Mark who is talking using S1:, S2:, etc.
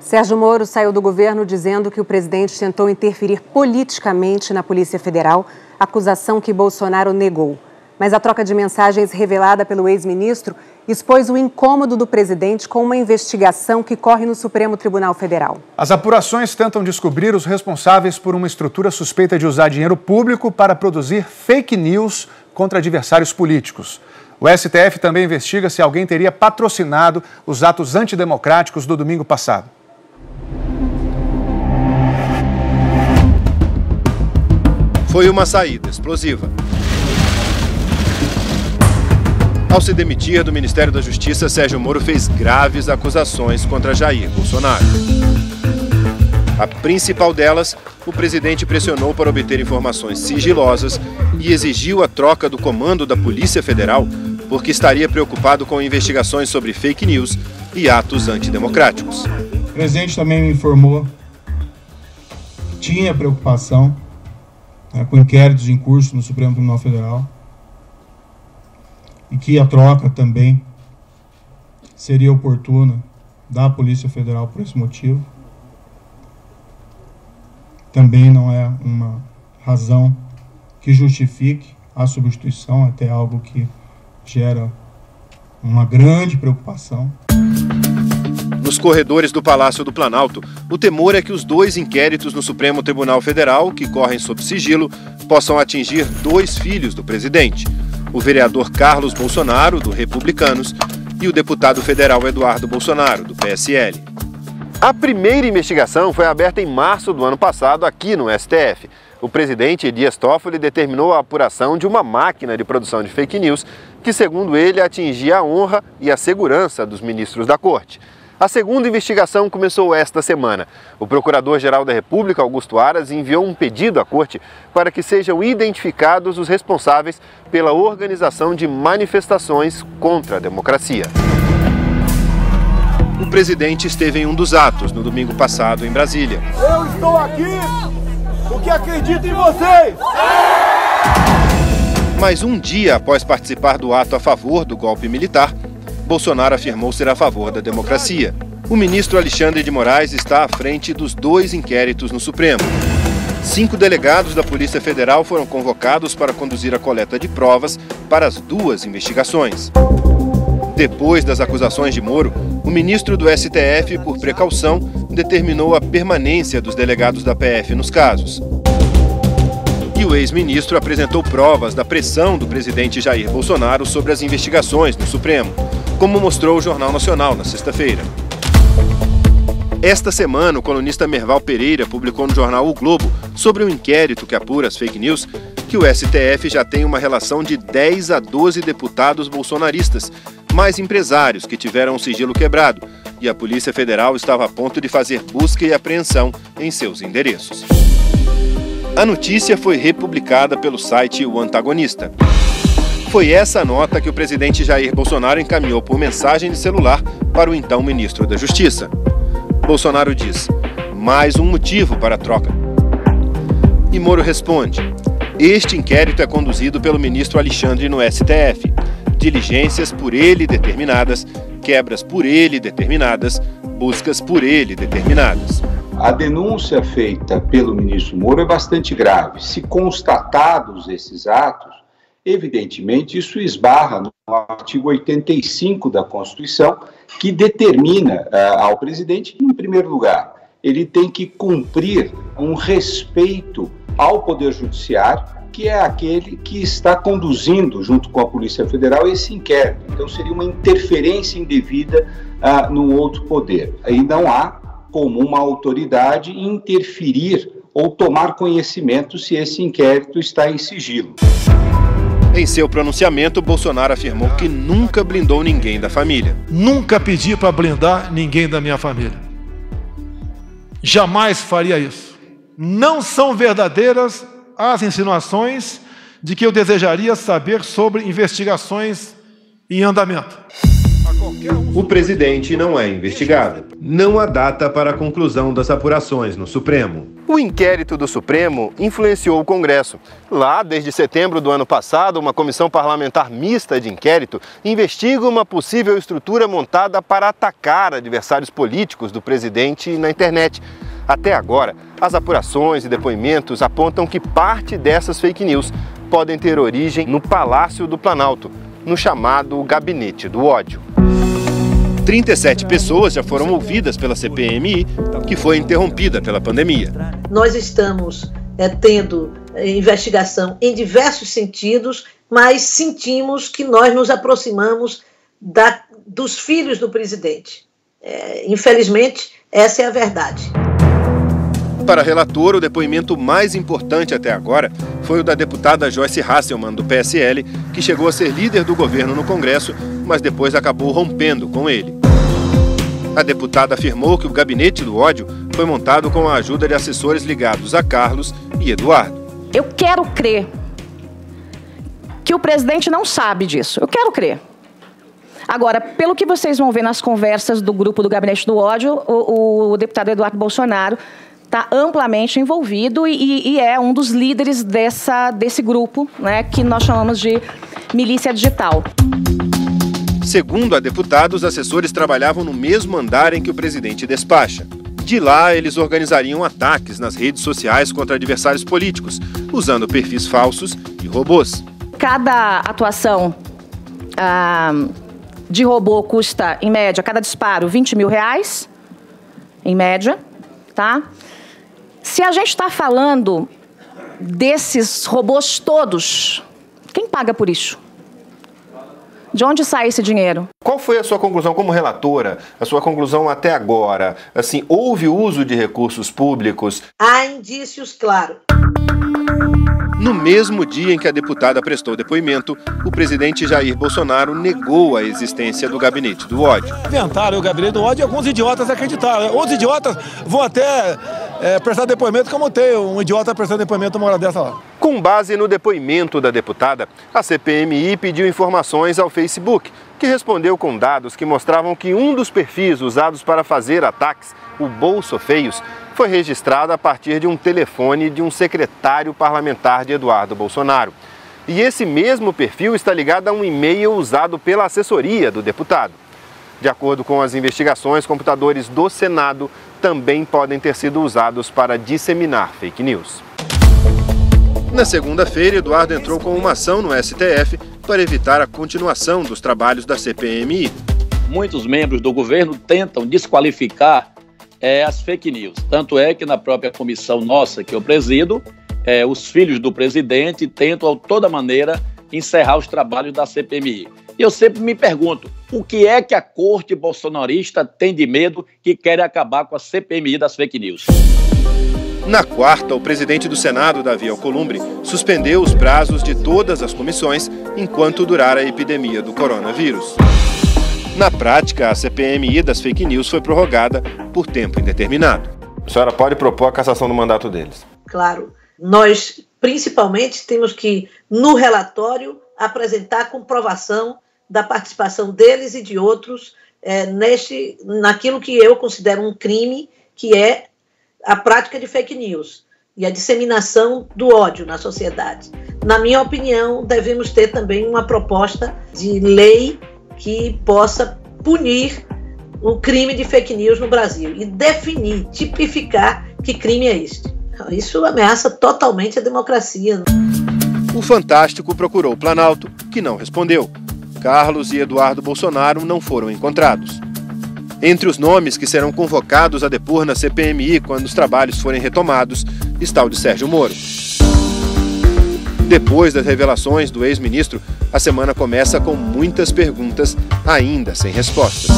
S1: Sérgio Moro saiu do governo dizendo que o presidente tentou interferir politicamente na Polícia Federal, acusação que Bolsonaro negou. Mas a troca de mensagens revelada pelo ex-ministro expôs o incômodo do presidente com uma investigação que corre no Supremo Tribunal Federal.
S2: As apurações tentam descobrir os responsáveis por uma estrutura suspeita de usar dinheiro público para produzir fake news contra adversários políticos. O STF também investiga se alguém teria patrocinado os atos antidemocráticos do domingo passado.
S3: Foi uma saída explosiva. Ao se demitir do Ministério da Justiça, Sérgio Moro fez graves acusações contra Jair Bolsonaro. A principal delas, o presidente pressionou para obter informações sigilosas e exigiu a troca do comando da Polícia Federal porque estaria preocupado com investigações sobre fake news e atos antidemocráticos.
S4: O presidente também me informou que tinha preocupação com inquéritos em curso no Supremo Tribunal Federal e que a troca também seria oportuna da Polícia Federal por esse motivo. Também não é uma razão que justifique a substituição, até algo que gera uma grande preocupação.
S3: Nos corredores do Palácio do Planalto, o temor é que os dois inquéritos no Supremo Tribunal Federal, que correm sob sigilo, possam atingir dois filhos do presidente: o vereador Carlos Bolsonaro, do Republicanos, e o deputado federal Eduardo Bolsonaro, do PSL. A primeira investigação foi aberta em março do ano passado aqui no STF. O presidente Dias Toffoli determinou a apuração de uma máquina de produção de fake news que, segundo ele, atingia a honra e a segurança dos ministros da Corte. A segunda investigação começou esta semana. O Procurador-Geral da República, Augusto Aras, enviou um pedido à Corte para que sejam identificados os responsáveis pela organização de manifestações contra a democracia. O presidente esteve em um dos atos no domingo passado em Brasília.
S5: Eu estou aqui porque acredito em vocês!
S3: Mas um dia após participar do ato a favor do golpe militar, Bolsonaro afirmou ser a favor da democracia. O ministro Alexandre de Moraes está à frente dos dois inquéritos no Supremo. 5 delegados da Polícia Federal foram convocados para conduzir a coleta de provas para as duas investigações. Depois das acusações de Moro, o ministro do STF, por precaução, determinou a permanência dos delegados da PF nos casos. E o ex-ministro apresentou provas da pressão do presidente Jair Bolsonaro sobre as investigações no Supremo, como mostrou o Jornal Nacional na sexta-feira. Esta semana, o colunista Merval Pereira publicou no jornal O Globo sobre um inquérito que apura as fake news que o STF já tem uma relação de 10 a 12 deputados bolsonaristas, mais empresários que tiveram o sigilo quebrado, e a Polícia Federal estava a ponto de fazer busca e apreensão em seus endereços. A notícia foi republicada pelo site O Antagonista. Foi essa nota que o presidente Jair Bolsonaro encaminhou por mensagem de celular para o então ministro da Justiça. Bolsonaro diz: mais um motivo para a troca. E Moro responde: este inquérito é conduzido pelo ministro Alexandre no STF. Diligências por ele determinadas, quebras por ele determinadas, buscas por ele determinadas.
S6: A denúncia feita pelo ministro Moro é bastante grave. Se constatados esses atos, evidentemente isso esbarra no artigo 85 da Constituição, que determina ao presidente que, em primeiro lugar, ele tem que cumprir um respeito ao Poder Judiciário, que é aquele que está conduzindo, junto com a Polícia Federal, esse inquérito. Então, seria uma interferência indevida no outro poder. Aí não há como uma autoridade interferir ou tomar conhecimento se esse inquérito está em sigilo.
S3: Em seu pronunciamento, Bolsonaro afirmou que nunca blindou ninguém da família.
S7: Nunca pedi para blindar ninguém da minha família. Jamais faria isso. Não são verdadeiras as insinuações de que eu desejaria saber sobre investigações em andamento.
S3: O presidente não é investigado. Não há data para a conclusão das apurações no Supremo. O inquérito do Supremo influenciou o Congresso. Lá, desde setembro do ano passado, uma comissão parlamentar mista de inquérito investiga uma possível estrutura montada para atacar adversários políticos do presidente na internet. Até agora, as apurações e depoimentos apontam que parte dessas fake news podem ter origem no Palácio do Planalto, no chamado Gabinete do Ódio. 37 pessoas já foram ouvidas pela CPMI, que foi interrompida pela pandemia.
S8: Nós estamos tendo investigação em diversos sentidos, mas sentimos que nós nos aproximamos dos filhos do presidente. Infelizmente, essa é a verdade.
S3: Para relator, o depoimento mais importante até agora foi o da deputada Joyce Hasselmann, do PSL, que chegou a ser líder do governo no Congresso, mas depois acabou rompendo com ele. A deputada afirmou que o gabinete do ódio foi montado com a ajuda de assessores ligados a Carlos e Eduardo.
S9: Eu quero crer que o presidente não sabe disso. Eu quero crer. Agora, pelo que vocês vão ver nas conversas do grupo do Gabinete do Ódio, o deputado Eduardo Bolsonaro está amplamente envolvido e é um dos líderes desse grupo, né, que nós chamamos de milícia digital.
S3: Segundo a deputada, os assessores trabalhavam no mesmo andar em que o presidente despacha. De lá, eles organizariam ataques nas redes sociais contra adversários políticos, usando perfis falsos e robôs.
S9: Cada atuação de robô custa, em média, cada disparo, R$20 mil, em média, tá? Se a gente está falando desses robôs todos, quem paga por isso? De onde sai esse dinheiro?
S3: Qual foi a sua conclusão como relatora? A sua conclusão até agora? Assim, houve uso de recursos públicos?
S8: Há indícios claros.
S3: No mesmo dia em que a deputada prestou depoimento, o presidente Jair Bolsonaro negou a existência do Gabinete do Ódio.
S5: Inventaram o Gabinete do Ódio e alguns idiotas acreditaram. Outros idiotas vão até prestar depoimento, como tem um idiota prestando depoimento uma hora dessa lá.
S3: Com base no depoimento da deputada, a CPMI pediu informações ao Facebook, que respondeu com dados que mostravam que um dos perfis usados para fazer ataques, o Bolsofeios, foi registrado a partir de um telefone de um secretário parlamentar de Eduardo Bolsonaro. E esse mesmo perfil está ligado a um e-mail usado pela assessoria do deputado. De acordo com as investigações, computadores do Senado também podem ter sido usados para disseminar fake news. Na segunda-feira, Eduardo entrou com uma ação no STF para evitar a continuação dos trabalhos da CPMI.
S10: Muitos membros do governo tentam desqualificar as fake news. Tanto é que na própria comissão nossa que eu presido, os filhos do presidente tentam, de toda maneira, encerrar os trabalhos da CPMI. E eu sempre me pergunto, o que é que a corte bolsonarista tem de medo que quer acabar com a CPMI das fake news?
S3: Na quarta, o presidente do Senado, Davi Alcolumbre, suspendeu os prazos de todas as comissões enquanto durar a epidemia do coronavírus. Na prática, a CPMI das fake news foi prorrogada por tempo indeterminado. A senhora pode propor a cassação do mandato deles?
S8: Claro. Nós, principalmente, temos que, no relatório, apresentar a comprovação da participação deles e de outros naquilo que eu considero um crime, que é a prática de fake news e a disseminação do ódio na sociedade. Na minha opinião, devemos ter também uma proposta de lei que possa punir o crime de fake news no Brasil e definir, tipificar que crime é este. Isso ameaça totalmente a democracia.
S3: O Fantástico procurou o Planalto, que não respondeu. Carlos e Eduardo Bolsonaro não foram encontrados. Entre os nomes que serão convocados a depor na CPMI quando os trabalhos forem retomados, está o de Sérgio Moro. Depois das revelações do ex-ministro, a semana começa com muitas perguntas ainda sem respostas.